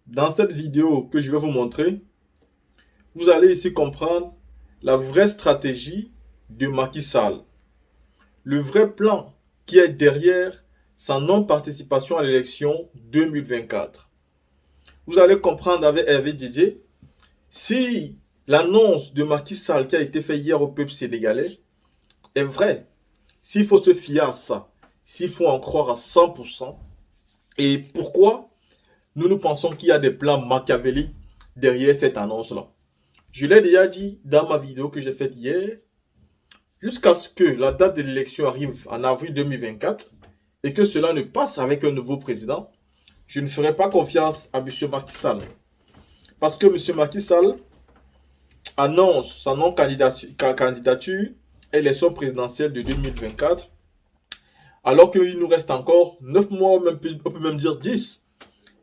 Dans cette vidéo que je vais vous montrer, vous allez ici comprendre la vraie stratégie de Macky Sall, le vrai plan qui est derrière sa non-participation à l'élection 2024. Vous allez comprendre avec Hervé Didier si l'annonce de Macky Sall qui a été faite hier au peuple sénégalais est vraie, s'il faut se fier à ça, s'il faut en croire à 100%, et pourquoi nous pensons qu'il y a des plans machiavéliques derrière cette annonce-là. Je l'ai déjà dit dans ma vidéo que j'ai faite hier, jusqu'à ce que la date de l'élection arrive en avril 2024 et que cela ne passe avec un nouveau président, je ne ferai pas confiance à M. Macky Sall. Parce que M. Macky Sall annonce sa non-candidature à l'élection présidentielle de 2024, alors qu'il nous reste encore 9 mois, on peut même dire 10.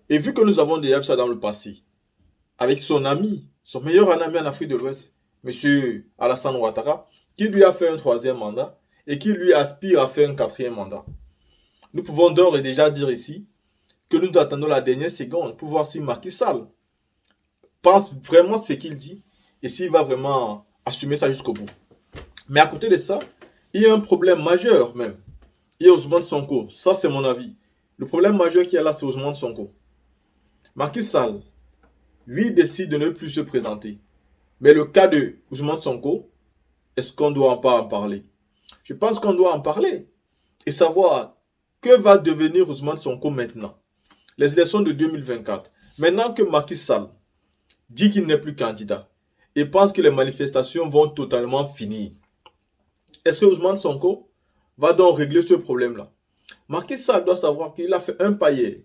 Et vu que nous avons déjà vu ça dans le passé, avec son ami, son meilleur ami en Afrique de l'Ouest, M. Alassane Ouattara, qui lui a fait un troisième mandat et qui lui aspire à faire un quatrième mandat. Nous pouvons d'ores et déjà dire ici que nous attendons la dernière seconde pour voir si Macky Sall pense vraiment ce qu'il dit et s'il va vraiment assumer ça jusqu'au bout. Mais à côté de ça, il y a un problème majeur même. Il y a Ousmane Sonko. Ça, c'est mon avis. Le problème majeur qu'il y a là, c'est Ousmane Sonko. Macky Sall, lui, décide de ne plus se présenter. Mais le cas de Ousmane Sonko, est-ce qu'on doit pas en parler? Je pense qu'on doit en parler et savoir que va devenir Ousmane Sonko maintenant. Les élections de 2024. Maintenant que Macky Sall dit qu'il n'est plus candidat et pense que les manifestations vont totalement finir, est-ce que Ousmane Sonko va donc régler ce problème-là? Macky Sall doit savoir qu'il a fait un pas hier,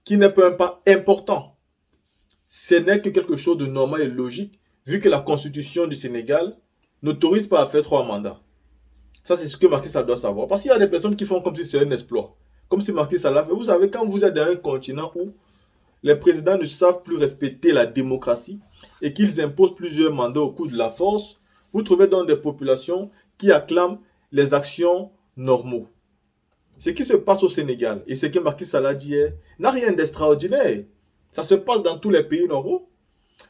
qui n'est pas un pas important. Ce n'est que quelque chose de normal et logique, vu que la constitution du Sénégal n'autorise pas à faire 3 mandats. Ça, c'est ce que Macky Sall doit savoir. Parce qu'il y a des personnes qui font comme si c'était un exploit. Comme si Macky Sall l'a fait. Vous savez, quand vous êtes dans un continent où les présidents ne savent plus respecter la démocratie et qu'ils imposent plusieurs mandats au coup de la force, vous trouvez donc des populations qui acclament les actions normaux. Ce qui se passe au Sénégal et ce que Macky Sall a dit n'a rien d'extraordinaire. Ça se passe dans tous les pays normaux.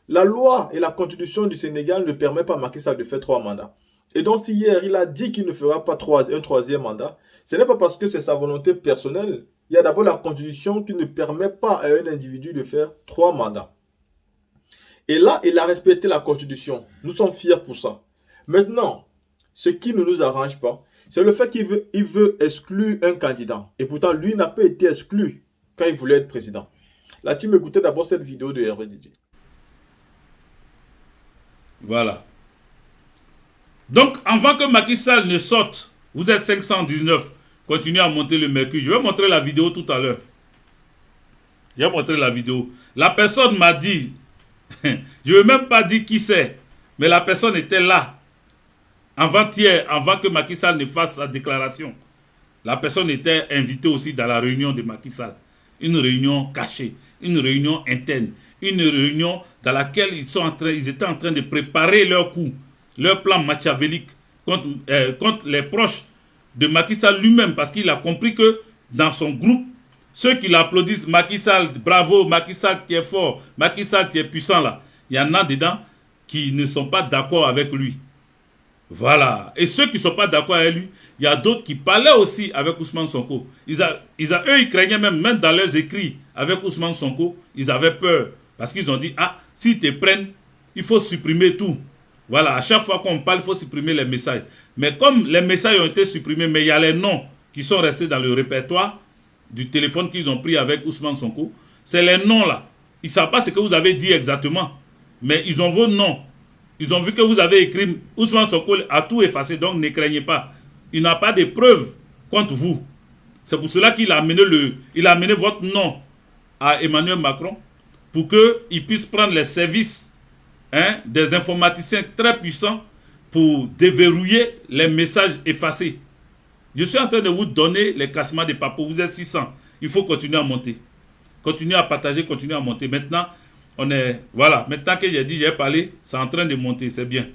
La loi et la constitution du Sénégal ne permettent pas à Macky Sall de faire 3 mandats. Et donc si hier il a dit qu'il ne fera pas un troisième mandat, ce n'est pas parce que c'est sa volonté personnelle. Il y a d'abord la constitution qui ne permet pas à un individu de faire 3 mandats. Et là, il a respecté la constitution. Nous sommes fiers pour ça. Maintenant, ce qui ne nous arrange pas, c'est le fait qu'il veut exclure un candidat. Et pourtant, lui n'a pas été exclu quand il voulait être président. La team, écoutez d'abord cette vidéo de Hervé Didier. Voilà. Donc, avant que Macky Sall ne sorte, vous êtes 519, continuez à monter le mercure. Je vais montrer la vidéo tout à l'heure. Je vais montrer la vidéo. La personne m'a dit, je ne veux même pas dire qui c'est, mais la personne était là, avant-hier, avant que Macky Sall ne fasse sa déclaration. La personne était invitée aussi dans la réunion de Macky Sall. Une réunion cachée, une réunion interne, une réunion dans laquelle ils étaient en train de préparer leur coup, leur plan machiavélique contre les proches de Macky Sall lui-même, parce qu'il a compris que dans son groupe, ceux qui l'applaudissent, Macky Sall, bravo, Macky Sall qui est fort, Macky Sall qui est puissant là, il y en a dedans qui ne sont pas d'accord avec lui. Voilà. Et ceux qui ne sont pas d'accord avec lui, il y a d'autres qui parlaient aussi avec Ousmane Sonko. Eux, ils craignaient même dans leurs écrits avec Ousmane Sonko, ils avaient peur. Parce qu'ils ont dit, ah, s'ils te prennent, il faut supprimer tout. Voilà, à chaque fois qu'on parle, il faut supprimer les messages. Mais comme les messages ont été supprimés, mais il y a les noms qui sont restés dans le répertoire du téléphone qu'ils ont pris avec Ousmane Sonko, c'est les noms là. Ils ne savent pas ce que vous avez dit exactement, mais ils ont vos noms. Ils ont vu que vous avez écrit Ousmane Sonko a tout effacé, donc ne craignez pas. Il n'a pas de preuves contre vous. C'est pour cela qu'il a amené votre nom à Emmanuel Macron pour qu'il puisse prendre les services des informaticiens très puissants pour déverrouiller les messages effacés. Je suis en train de vous donner les classements des papos. Vous êtes 600. Il faut continuer à monter. Continuez à partager, continuez à monter. Maintenant, on est... Voilà. Maintenant que j'ai dit, j'ai parlé, c'est en train de monter. C'est bien.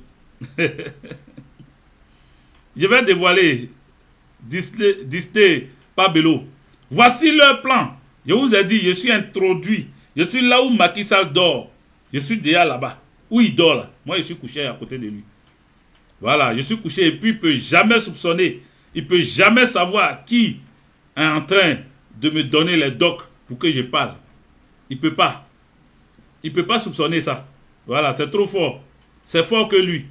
Je vais dévoiler Disté Pabelo. Voici leur plan. Je vous ai dit, je suis introduit. Je suis là où Macky Sall dort. Je suis déjà là-bas. Où il dort là. Moi, je suis couché à côté de lui. Voilà, je suis couché et puis il ne peut jamais soupçonner. Il ne peut jamais savoir qui est en train de me donner les docs pour que je parle. Il ne peut pas. Il ne peut pas soupçonner ça. Voilà, c'est trop fort. C'est fort que lui.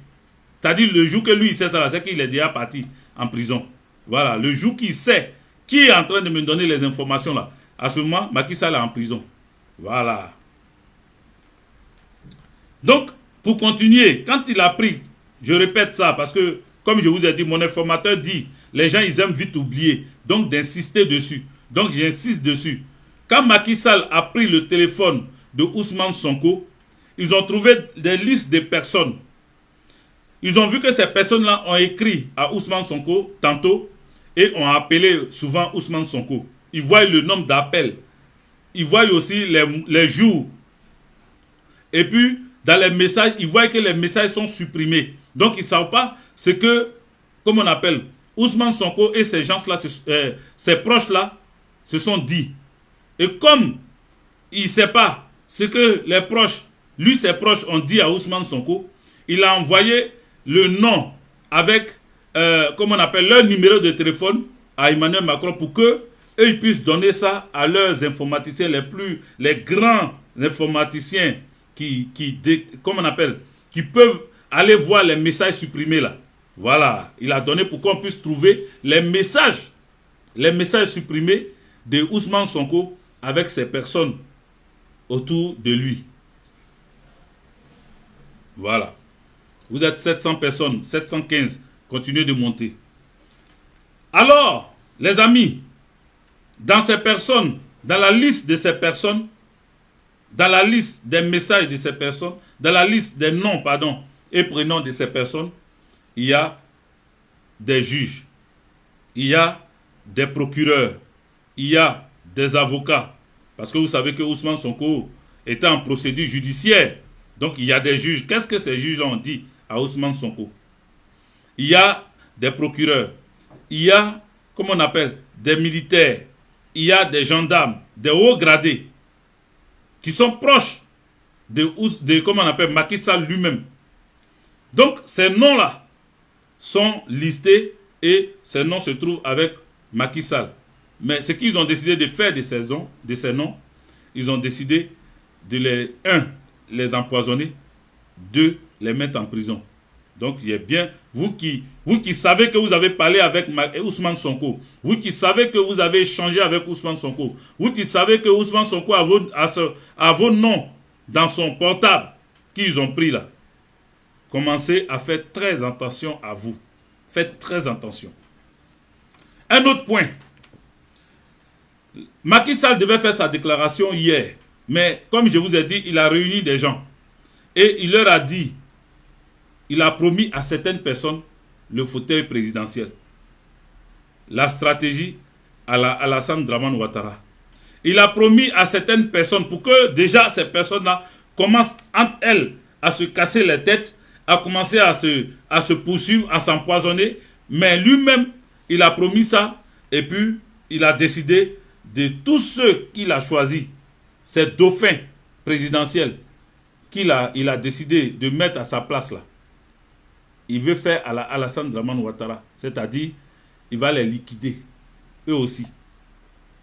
C'est-à-dire le jour que lui il sait ça, c'est qu'il est déjà parti en prison. Voilà, le jour qu'il sait qui est en train de me donner les informations là, à ce moment, Macky Sall est en prison. Voilà. Donc, pour continuer, quand il a pris, je répète ça parce que, comme je vous ai dit, mon informateur dit, les gens ils aiment vite oublier, donc d'insister dessus. Donc j'insiste dessus. Quand Macky Sall a pris le téléphone de Ousmane Sonko, ils ont trouvé des listes de personnes. Ils ont vu que ces personnes-là ont écrit à Ousmane Sonko tantôt et ont appelé souvent Ousmane Sonko. Ils voient le nombre d'appels. Ils voient aussi les jours. Et puis, dans les messages, ils voient que les messages sont supprimés. Donc, ils ne savent pas ce que, comme on appelle, Ousmane Sonko et ces gens-là, ces proches-là, se sont dit. Et comme il ne sait pas ce que les proches, lui, ses proches ont dit à Ousmane Sonko, il a envoyé le nom avec, comme on appelle, leur numéro de téléphone à Emmanuel Macron pour que eux ils puissent donner ça à leurs informaticiens les grands informaticiens comme on appelle, qui peuvent aller voir les messages supprimés là. Voilà, il a donné pour qu'on puisse trouver les messages supprimés de Ousmane Sonko avec ces personnes autour de lui. Voilà. Vous êtes 700 personnes, 715. Continuez de monter. Alors, les amis, dans ces personnes, dans la liste de ces personnes, dans la liste des messages de ces personnes, dans la liste des noms, et prénoms de ces personnes, il y a des juges, il y a des procureurs, il y a des avocats. Parce que vous savez que Ousmane Sonko était en procédure judiciaire. Donc il y a des juges. Qu'est-ce que ces juges ont dit à Ousmane Sonko? Il y a des procureurs, il y a, comment on appelle, des militaires, il y a des gendarmes, des hauts gradés, qui sont proches de comment on appelle, Macky Sall lui-même. Donc ces noms-là sont listés et ces noms se trouvent avec Macky Sall. Mais ce qu'ils ont décidé de faire de ces noms, ils ont décidé de les empoisonner, 2, les mettre en prison. Donc il est bien, vous qui savez que vous avez parlé avec Ousmane Sonko, vous qui savez que vous avez échangé avec Ousmane Sonko, vous qui savez que Ousmane Sonko a vos noms dans son portable qu'ils ont pris là, commencez à faire très attention à vous. Faites très attention. Un autre point. Macky Sall devait faire sa déclaration hier, mais comme je vous ai dit, il a réuni des gens et il leur a dit, il a promis à certaines personnes le fauteuil présidentiel. La stratégie à Alassane Dramane Ouattara. Il a promis à certaines personnes pour que déjà ces personnes-là commencent entre elles à se casser les têtes, à commencer à se poursuivre, à s'empoisonner. Mais lui-même, il a promis ça et puis il a décidé de tous ceux qu'il a choisis, ces dauphins présidentiels il a décidé de mettre à sa place là. Il veut faire à Alassane Dramane Ouattara, c'est-à-dire il va les liquider, eux aussi.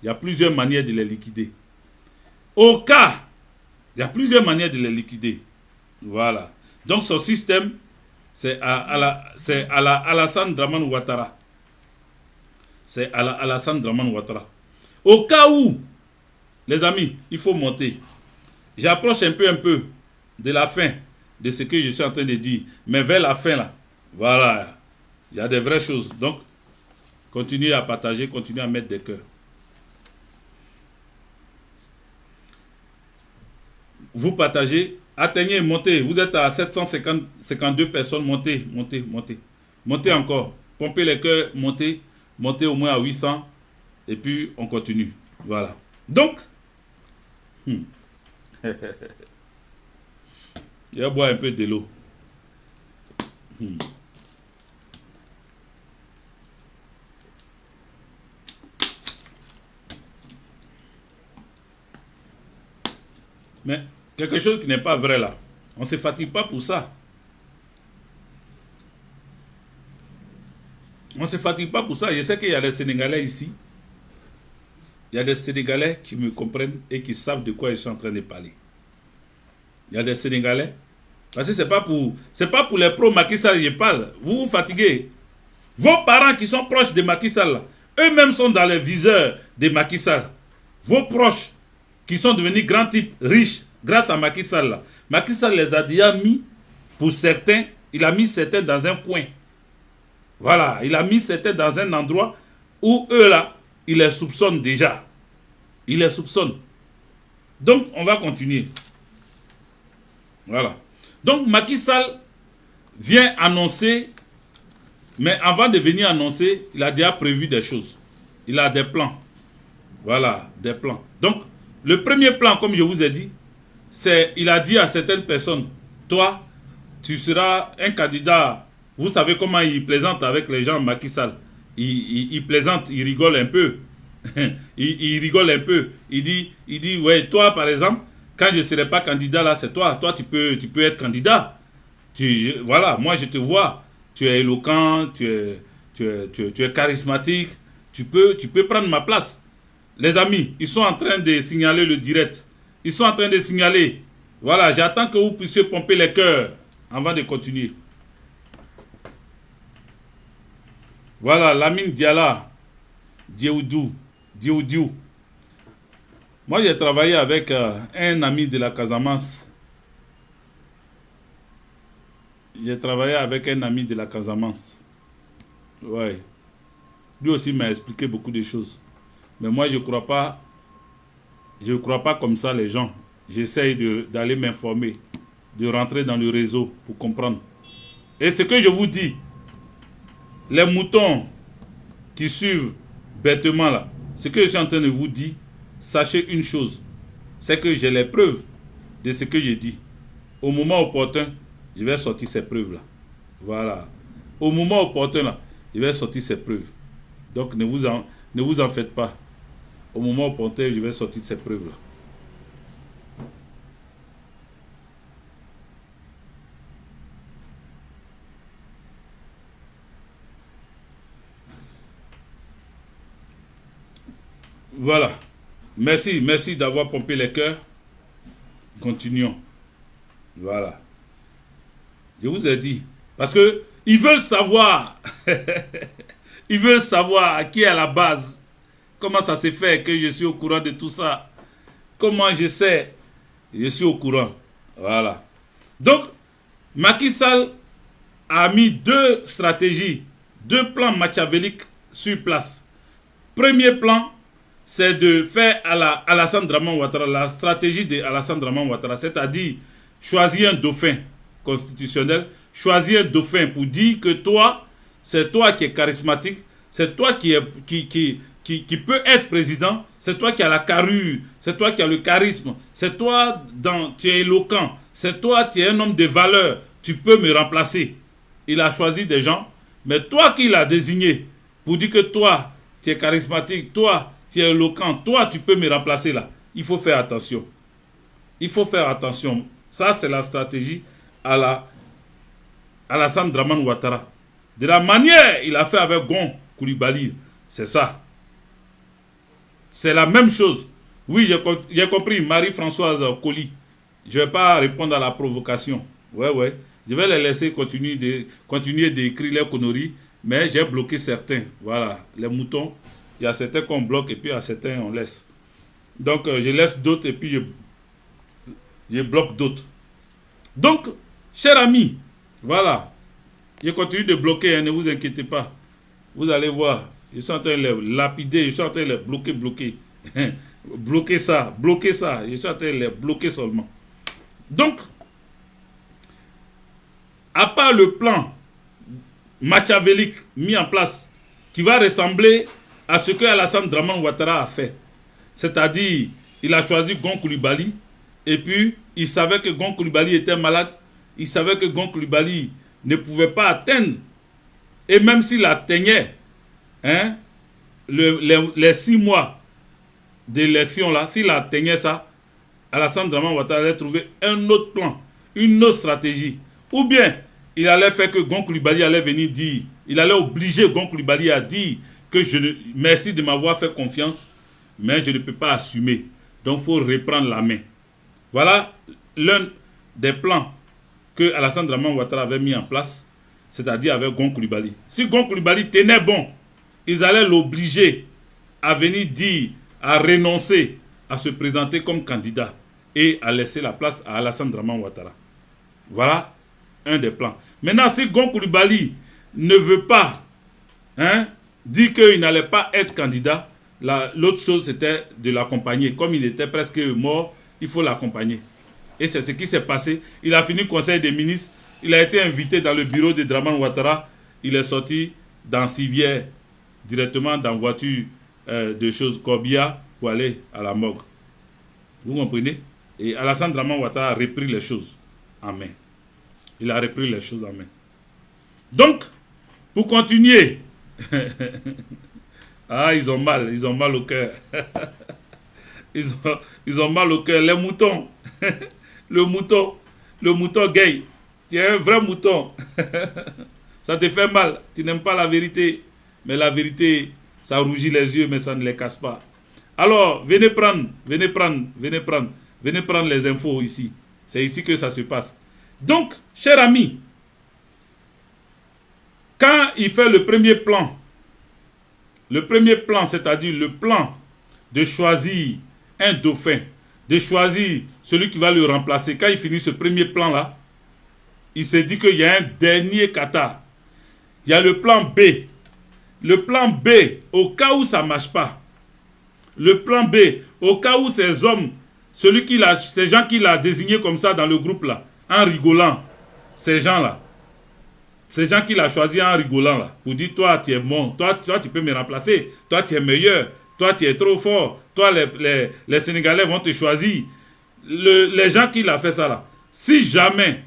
Il y a plusieurs manières de les liquider. Au cas, il y a plusieurs manières de les liquider. Voilà. Donc son système, c'est Alassane Dramane Ouattara. C'est Alassane Dramane Ouattara. Au cas où, les amis, il faut monter. J'approche un peu de la fin de ce que je suis en train de dire. Mais vers la fin, là, voilà, il y a des vraies choses. Donc, continuez à partager, continuez à mettre des cœurs. Vous partagez, atteignez, montez. Vous êtes à 752 personnes, montez. Montez encore. Pompez les cœurs, montez au moins à 800. Et puis, on continue. Voilà. Donc, je vais boire un peu de l'eau. Mais quelque chose qui n'est pas vrai là. On ne se fatigue pas pour ça. On ne se fatigue pas pour ça. Je sais qu'il y a des Sénégalais ici. Il y a des Sénégalais qui me comprennent et qui savent de quoi je suis en train de parler. Il y a des Sénégalais. Parce que ce n'est pas pour les pros Macky Sall que je parle. Vous vous fatiguez. Vos parents qui sont proches de Macky Sall, eux-mêmes sont dans les viseurs de Macky Sall. Vos proches qui sont devenus grands types riches grâce à Macky Sall. Macky Sall les a déjà mis, pour certains, il a mis certains dans un coin. Voilà, il a mis certains dans un endroit où eux là, ils les soupçonnent déjà. Ils les soupçonnent. Donc, on va continuer. Voilà. Donc, Macky Sall vient annoncer, mais avant de venir annoncer, il a déjà prévu des choses. Il a des plans. Voilà, des plans. Donc, le premier plan, comme je vous ai dit, c'est, il a dit à certaines personnes, toi, tu seras un candidat. Vous savez comment il plaisante avec les gens, Macky Sall. Il plaisante, il rigole un peu. il rigole un peu. Il dit, ouais, toi, par exemple, quand je ne serai pas candidat là, c'est toi. Toi, tu peux être candidat. Voilà, moi, je te vois. Tu es éloquent, tu es charismatique. Tu peux prendre ma place. Les amis, ils sont en train de signaler le direct. Ils sont en train de signaler. Voilà, j'attends que vous puissiez pomper les cœurs avant de continuer. Voilà, Lamine Diala, Dieudou. Moi, j'ai travaillé avec un ami de la Casamance. J'ai travaillé avec un ami de la Casamance. Ouais. Lui aussi m'a expliqué beaucoup de choses. Mais moi, je ne crois pas comme ça les gens. J'essaye d'aller m'informer, de rentrer dans le réseau pour comprendre. Et ce que je vous dis, les moutons qui suivent bêtement là, ce que je suis en train de vous dire, sachez une chose, c'est que j'ai les preuves de ce que j'ai dit. Au moment opportun, je vais sortir ces preuves-là. Voilà. Au moment opportun, là, je vais sortir ces preuves. Donc, ne vous en faites pas. Au moment opportun, je vais sortir ces preuves-là. Voilà. Merci d'avoir pompé les cœurs. Continuons. Voilà. Je vous ai dit. Parce que ils veulent savoir. Ils veulent savoir qui est à la base. Comment ça se fait que je suis au courant de tout ça? Comment je sais? Je suis au courant. Voilà. Donc, Macky Sall a mis deux stratégies, deux plans machiavéliques sur place. Premier plan, c'est de faire Alassane Draman Ouattara, la stratégie de Alassane Draman Ouattara, c'est-à-dire choisir un dauphin constitutionnel, choisir un dauphin pour dire que toi, c'est toi qui es charismatique, c'est toi qui peut être président, c'est toi qui as la carrure, c'est toi qui as le charisme, c'est toi, tu es éloquent, c'est toi, tu es un homme de valeur, tu peux me remplacer. Il a choisi des gens, mais toi qui l'as désigné pour dire que toi, tu es charismatique, toi, tu es éloquent, toi, tu peux me remplacer là. Il faut faire attention. Il faut faire attention. Ça, c'est la stratégie à Alassane Draman Ouattara. De la manière il a fait avec Gon Coulibaly, c'est ça. C'est la même chose. Oui, j'ai compris, Marie-Françoise Colli. Je ne vais pas répondre à la provocation. Ouais. Je vais les laisser continuer d'écrire les conneries, mais j'ai bloqué certains. Voilà, les moutons. Il y a certains qu'on bloque et puis il y a certains on laisse. Donc, je laisse d'autres et puis je bloque d'autres. Donc, chers amis, voilà. Je continue de bloquer, hein, ne vous inquiétez pas. Vous allez voir. Je suis en train de les lapider, je suis en train de les bloquer. Bloquer ça. Je suis en train de les bloquer seulement. Donc, à part le plan machiavélique mis en place, qui va ressembler à ce que Alassane Draman Ouattara a fait. C'est-à-dire, il a choisi Gon Coulibaly, et puis il savait que Gon Coulibaly était malade, il savait que Gon Coulibaly ne pouvait pas atteindre, et même s'il atteignait, hein, les 6 mois d'élection là, s'il atteignait ça, Alassane Draman Ouattara allait trouver un autre plan, une autre stratégie. Ou bien, il allait faire que Gon Coulibaly allait venir dire, il allait obliger Gon Coulibaly à dire que merci de m'avoir fait confiance, mais je ne peux pas assumer. Donc, il faut reprendre la main. Voilà l'un des plans que Alassane Draman Ouattara avait mis en place, c'est-à-dire avec Gon Coulibaly. Si Gon Coulibaly tenait bon, ils allaient l'obliger à venir dire, à renoncer, à se présenter comme candidat et à laisser la place à Alassane Draman Ouattara. Voilà un des plans. Maintenant, si Gon Coulibaly ne veut pas dire qu'il n'allait pas être candidat, l'autre chose c'était de l'accompagner. Comme il était presque mort, il faut l'accompagner. Et c'est ce qui s'est passé. Il a fini le conseil des ministres, il a été invité dans le bureau de Draman Ouattara, il est sorti dans Civière, directement dans voiture de choses Corbia pour aller à la morgue. Vous comprenez? Et Alassane Draman Ouattara a repris les choses en main. Il a repris les choses en main. Donc, pour continuer, ils ont mal au cœur. Ils ont mal au cœur. Les moutons, le mouton gay, tu es un vrai mouton. Ça te fait mal, tu n'aimes pas la vérité, mais la vérité, ça rougit les yeux, mais ça ne les casse pas. Alors, venez prendre les infos ici. C'est ici que ça se passe. Donc, cher ami, quand il fait le premier plan, c'est-à-dire le plan de choisir un dauphin, de choisir celui qui va le remplacer, quand il finit ce premier plan-là, il s'est dit qu'il y a un dernier kata. Il y a le plan B. Le plan B, au cas où ça ne marche pas. Le plan B, au cas où ces hommes, ces gens qu'il a désignés comme ça dans le groupe là, en rigolant, ces gens-là, ces gens qu'il a choisis en rigolant là, pour dire toi tu es bon, toi tu peux me remplacer, toi tu es meilleur, toi tu es trop fort, toi les Sénégalais vont te choisir. Les gens qu'il a fait ça là, si jamais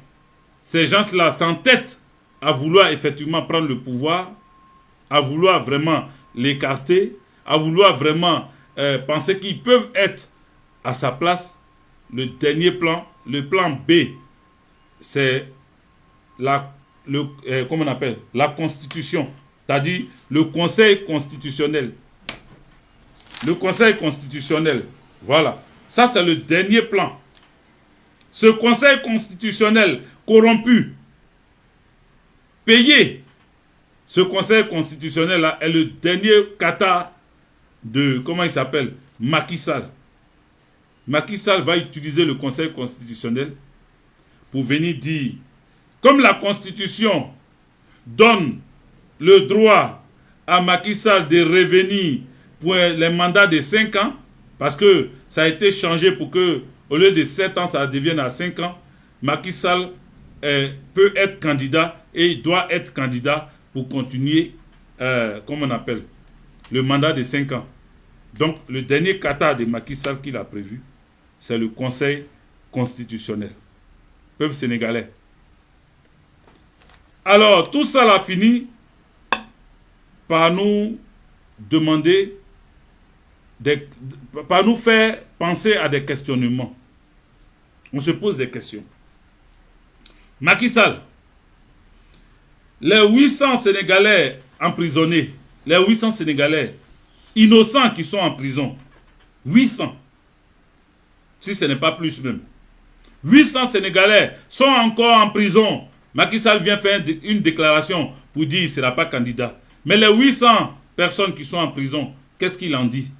ces gens-là s'entêtent à vouloir effectivement prendre le pouvoir, à vouloir vraiment l'écarter, à vouloir vraiment penser qu'ils peuvent être à sa place, le dernier plan, le plan B, c'est comment on appelle, la Constitution, c'est-à-dire le Conseil constitutionnel. Le Conseil constitutionnel, voilà. Ça, c'est le dernier plan. Ce Conseil constitutionnel corrompu, payé, ce Conseil constitutionnel-là est le dernier kata de, comment il s'appelle, Macky Sall. Macky Sall va utiliser le Conseil constitutionnel pour venir dire, comme la Constitution donne le droit à Macky Sall de revenir pour les mandats de 5 ans, parce que ça a été changé pour que, au lieu de 7 ans, ça devienne à 5 ans, Macky Sall peut être candidat et il doit être candidat pour continuer, comment on appelle, le mandat de 5 ans. Donc, le dernier kata de Macky Sall qu'il a prévu, c'est le Conseil constitutionnel. Peuple sénégalais. Alors, tout ça a fini par nous demander, par nous faire penser à des questionnements. On se pose des questions. Macky Sall, les 800 Sénégalais emprisonnés, les 800 Sénégalais innocents qui sont en prison, 800, si ce n'est pas plus même, 800 Sénégalais sont encore en prison. Macky Sall vient faire une déclaration pour dire qu'il ne sera pas candidat. Mais les 800 personnes qui sont en prison, qu'est-ce qu'il en dit?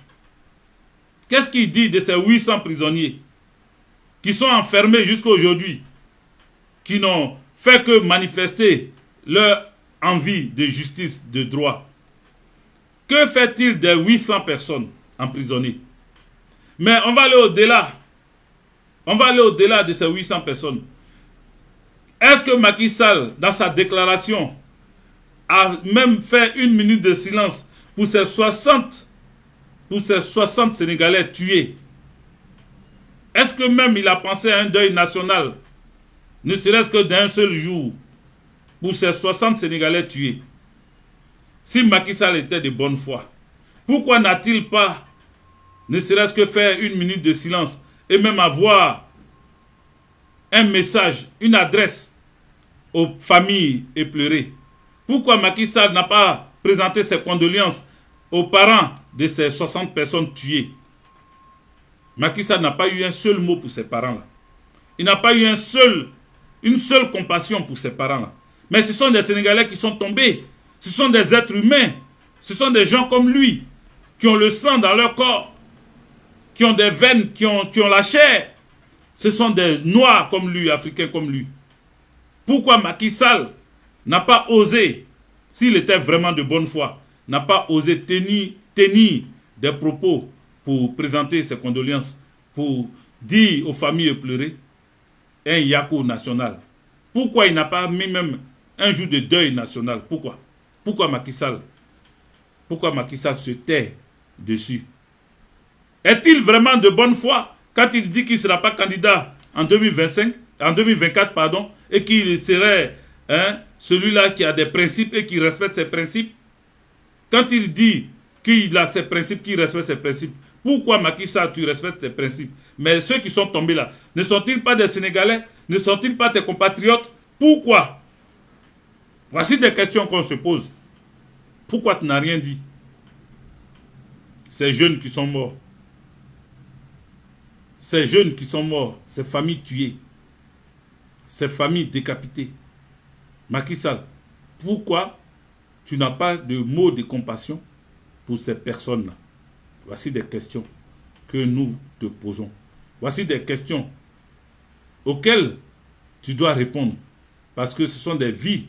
Qu'est-ce qu'il dit de ces 800 prisonniers qui sont enfermés jusqu'à aujourd'hui, qui n'ont fait que manifester leur envie de justice, de droit? Que fait-il des 800 personnes emprisonnées? Mais on va aller au-delà. On va aller au-delà de ces 800 personnes. Est-ce que Macky Sall, dans sa déclaration, a même fait une minute de silence pour ces 60 Sénégalais tués? Est-ce que même il a pensé à un deuil national, ne serait-ce que d'un seul jour, pour ces 60 Sénégalais tués? Si Macky Sall était de bonne foi, pourquoi n'a-t-il pas, ne serait-ce que faire une minute de silence et même avoir un message, une adresse aux familles éplorées? Pourquoi Macky Sall n'a pas présenté ses condoléances aux parents de ces 60 personnes tuées? Macky Sall n'a pas eu un seul mot pour ces parents-là. Il n'a pas eu une seule compassion pour ces parents-là. Mais ce sont des Sénégalais qui sont tombés. Ce sont des êtres humains. Ce sont des gens comme lui, qui ont le sang dans leur corps, qui ont des veines, qui ont la chair. Ce sont des Noirs comme lui, Africains comme lui. Pourquoi Macky Sall n'a pas osé, s'il était vraiment de bonne foi, n'a pas osé tenir des propos pour présenter ses condoléances, pour dire aux familles éplorées un yako national? Pourquoi il n'a pas mis même un jour de deuil national? Pourquoi Macky Sall se tait dessus? Est-il vraiment de bonne foi quand il dit qu'il ne sera pas candidat en 2024, pardon, et qu'il serait celui-là qui a des principes et qui respecte ses principes? Quand il dit qu'il a ses principes, qu'il respecte ses principes, pourquoi Macky Sall, tu respectes tes principes? Mais ceux qui sont tombés là, ne sont-ils pas des Sénégalais? Ne sont-ils pas tes compatriotes? Pourquoi? Voici des questions qu'on se pose. Pourquoi tu n'as rien dit? Ces jeunes qui sont morts. Ces jeunes qui sont morts. Ces familles tuées. Ces familles décapitées. Macky Sall, pourquoi tu n'as pas de mots de compassion pour ces personnes-là? Voici des questions que nous te posons. Voici des questions auxquelles tu dois répondre. Parce que ce sont des vies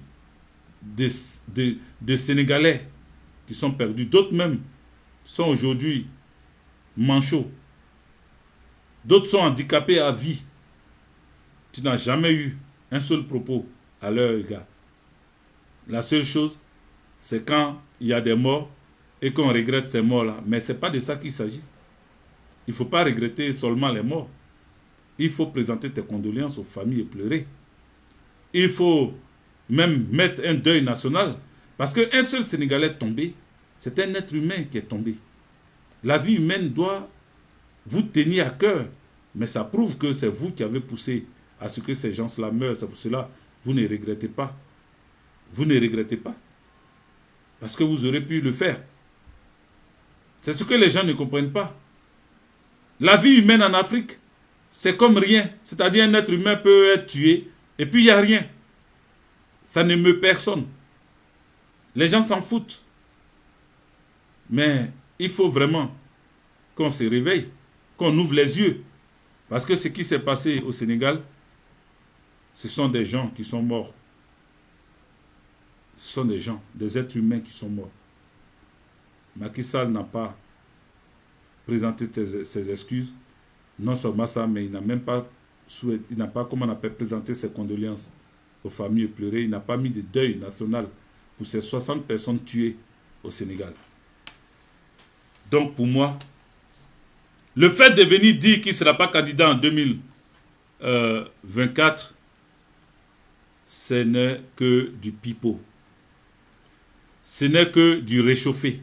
de Sénégalais qui sont perdus. D'autres même sont aujourd'hui manchots. D'autres sont handicapés à vie. Tu n'as jamais eu un seul propos à leur égard. La seule chose, c'est quand il y a des morts et qu'on regrette ces morts-là. Mais ce n'est pas de ça qu'il s'agit. Il ne faut pas regretter seulement les morts. Il faut présenter tes condoléances aux familles éplorées. Il faut même mettre un deuil national. Parce qu'un seul Sénégalais tombé, c'est un être humain qui est tombé. La vie humaine doit vous tenir à cœur. Mais ça prouve que c'est vous qui avez poussé à ce que ces gens-là meurent. C'est pour cela que vous ne regrettez pas. Vous ne regrettez pas. Parce que vous aurez pu le faire. C'est ce que les gens ne comprennent pas. La vie humaine en Afrique, c'est comme rien. C'est-à-dire un être humain peut être tué et puis il n'y a rien. Ça ne meut personne. Les gens s'en foutent. Mais il faut vraiment qu'on se réveille, qu'on ouvre les yeux. Parce que ce qui s'est passé au Sénégal, ce sont des gens qui sont morts. Ce sont des gens, des êtres humains qui sont morts. Macky Sall n'a pas présenté ses excuses. Non seulement ça, mais il n'a même pas présenté ses condoléances aux familles éplorées. Il n'a pas mis de deuil national pour ces 60 personnes tuées au Sénégal. Donc pour moi, le fait de venir dire qu'il ne sera pas candidat en 2024, ce n'est que du pipeau. Ce n'est que du réchauffé.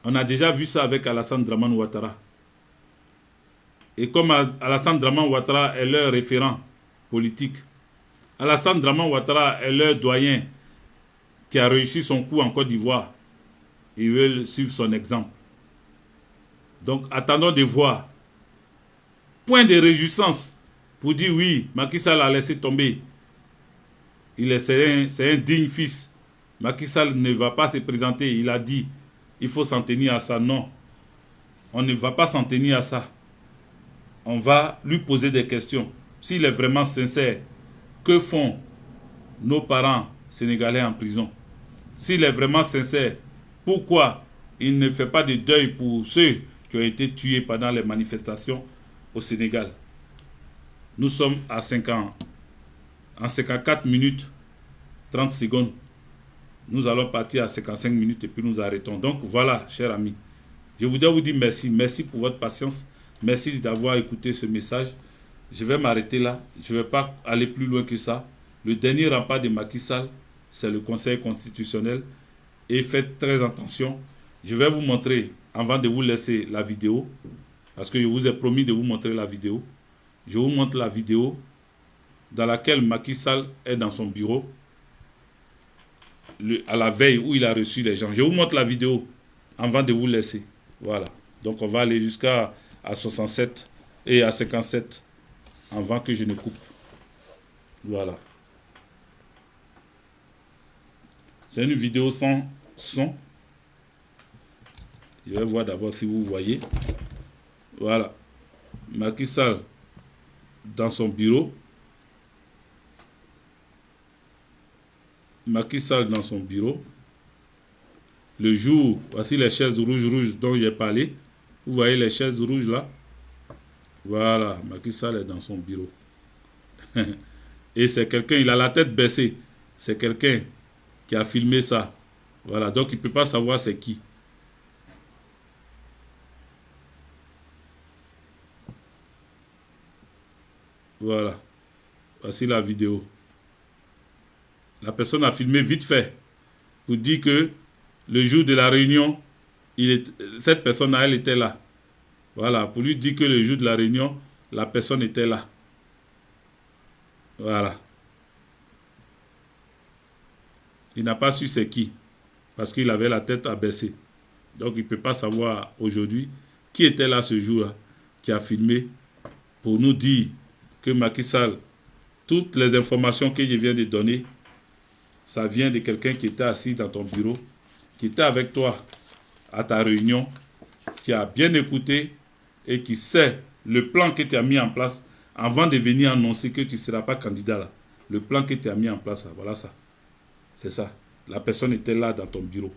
On a déjà vu ça avec Alassane Dramane Ouattara. Et comme Alassane Dramane Ouattara est leur référent politique, Alassane Dramane Ouattara est leur doyen qui a réussi son coup en Côte d'Ivoire. Ils veulent suivre son exemple. Donc attendons de voir. Point de réjouissance pour dire oui, Macky Sall a laissé tomber. C'est un digne fils. Macky Sall ne va pas se présenter. Il a dit, il faut s'en tenir à ça. Non, on ne va pas s'en tenir à ça. On va lui poser des questions. S'il est vraiment sincère, que font nos parents sénégalais en prison? S'il est vraiment sincère, pourquoi il ne fait pas de deuil pour ceux qui ont été tués pendant les manifestations au Sénégal? Nous sommes à 5 ans. En 54 minutes, 30 secondes. Nous allons partir à 55 minutes et puis nous arrêtons. Donc voilà, chers amis. Je voudrais vous dire merci. Merci pour votre patience. Merci d'avoir écouté ce message. Je vais m'arrêter là. Je ne vais pas aller plus loin que ça. Le dernier rempart de Macky Sall, c'est le Conseil constitutionnel. Et faites très attention. Je vais vous montrer, avant de vous laisser la vidéo, Parce que je vous ai promis de vous montrer la vidéo. Je vous montre la vidéo dans laquelle Macky Sall est dans son bureau à la veille où il a reçu les gens. Je vous montre la vidéo avant de vous laisser. Voilà. Donc on va aller jusqu'à 67 et à 57 avant que je ne coupe. Voilà. C'est une vidéo sans son. Je vais voir d'abord si vous voyez. Voilà. Macky Sall dans son bureau. Macky Sall dans son bureau. Le jour, voici les chaises rouges dont j'ai parlé. Vous voyez les chaises rouges là? Voilà, Macky Sall est dans son bureau. Et c'est quelqu'un, il a la tête baissée. C'est quelqu'un qui a filmé ça. Voilà, donc il ne peut pas savoir c'est qui. Voilà, voici la vidéo. La personne a filmé vite fait pour dire que le jour de la réunion, cette personne, elle était là. Voilà, pour lui dire que le jour de la réunion, la personne était là. Voilà. Il n'a pas su c'est qui, parce qu'il avait la tête abaissée. Donc il ne peut pas savoir aujourd'hui qui était là ce jour-là, qui a filmé pour nous dire que Macky Sall, toutes les informations que je viens de donner, ça vient de quelqu'un qui était assis dans ton bureau, qui était avec toi à ta réunion, qui a bien écouté et qui sait le plan que tu as mis en place avant de venir annoncer que tu ne seras pas candidat là. Le plan que tu as mis en place, voilà ça. C'est ça. La personne était là dans ton bureau.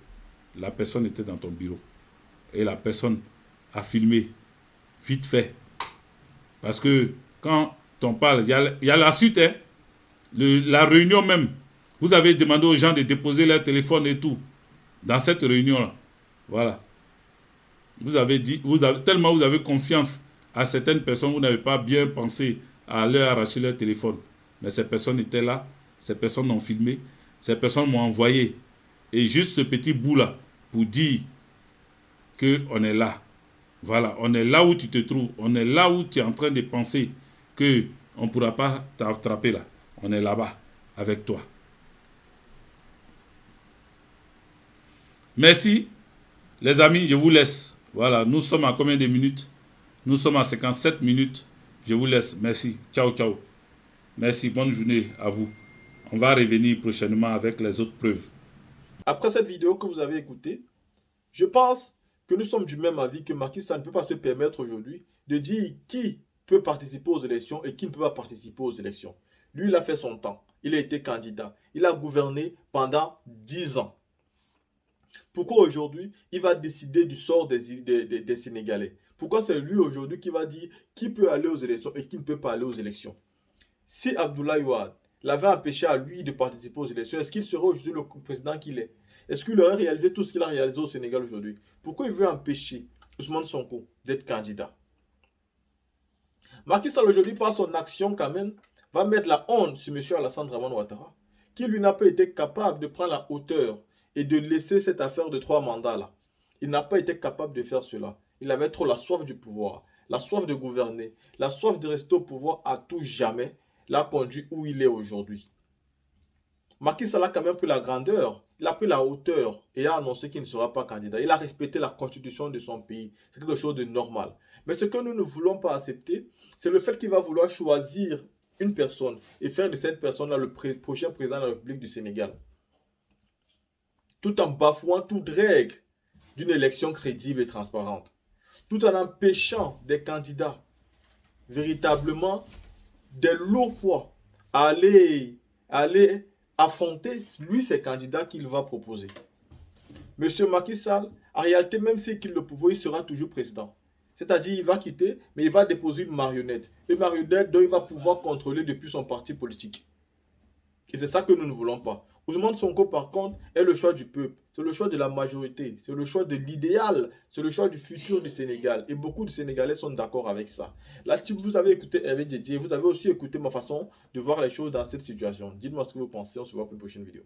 La personne était dans ton bureau. Et la personne a filmé vite fait. Parce que quand on parle, il y a la suite, hein, la réunion même. Vous avez demandé aux gens de déposer leur téléphone et tout. Dans cette réunion-là. Voilà. Vous avez dit, tellement vous avez confiance à certaines personnes, vous n'avez pas bien pensé à leur arracher leur téléphone. Mais ces personnes étaient là. Ces personnes ont filmé. Ces personnes m'ont envoyé. Et juste ce petit bout-là pour dire qu'on est là. Voilà. On est là où tu te trouves. On est là où tu es en train de penser qu'on ne pourra pas t'attraper là. On est là-bas avec toi. Merci, les amis, je vous laisse. Voilà, nous sommes à combien de minutes? Nous sommes à 57 minutes. Je vous laisse. Merci. Ciao, ciao. Merci, bonne journée à vous. On va revenir prochainement avec les autres preuves. Après cette vidéo que vous avez écoutée, je pense que nous sommes du même avis que Macky Sall ne peut pas se permettre aujourd'hui de dire qui peut participer aux élections et qui ne peut pas participer aux élections. Lui, il a fait son temps. Il a été candidat. Il a gouverné pendant 10 ans. Pourquoi aujourd'hui, il va décider du sort des Sénégalais? Pourquoi c'est lui aujourd'hui qui va dire qui peut aller aux élections et qui ne peut pas aller aux élections? Si Abdoulaye Wade l'avait empêché à lui de participer aux élections, est-ce qu'il serait aujourd'hui le président qu'il est? Est-ce qu'il aurait réalisé tout ce qu'il a réalisé au Sénégal aujourd'hui? Pourquoi il veut empêcher Ousmane Sonko d'être candidat? Macky Sall aujourd'hui, par son action quand même, va mettre la honte sur M. Alassane Dramane Ouattara, qui lui n'a pas été capable de prendre la hauteur et de laisser cette affaire de 3 mandats là. Il n'a pas été capable de faire cela. Il avait trop la soif du pouvoir, la soif de gouverner, la soif de rester au pouvoir à tout jamais, l'a conduit où il est aujourd'hui. Macky Sall a quand même pris la grandeur, il a pris la hauteur et a annoncé qu'il ne sera pas candidat. Il a respecté la constitution de son pays. C'est quelque chose de normal. Mais ce que nous ne voulons pas accepter, c'est le fait qu'il va vouloir choisir une personne et faire de cette personne-là le prochain président de la République du Sénégal. Tout en bafouant toute règle d'une élection crédible et transparente. Tout en empêchant des candidats véritablement des lourds poids à aller affronter lui ces candidats qu'il va proposer. Monsieur Macky Sall, en réalité, même s'il quitte le pouvoir, il sera toujours président. C'est-à-dire, il va quitter, mais il va déposer une marionnette. Une marionnette dont il va pouvoir contrôler depuis son parti politique. Et c'est ça que nous ne voulons pas. Ousmane Sonko, par contre, est le choix du peuple. C'est le choix de la majorité. C'est le choix de l'idéal. C'est le choix du futur du Sénégal. Et beaucoup de Sénégalais sont d'accord avec ça. Là, vous avez écouté Hervé Didier. Vous avez aussi écouté ma façon de voir les choses dans cette situation. Dites-moi ce que vous pensez. On se voit pour une prochaine vidéo.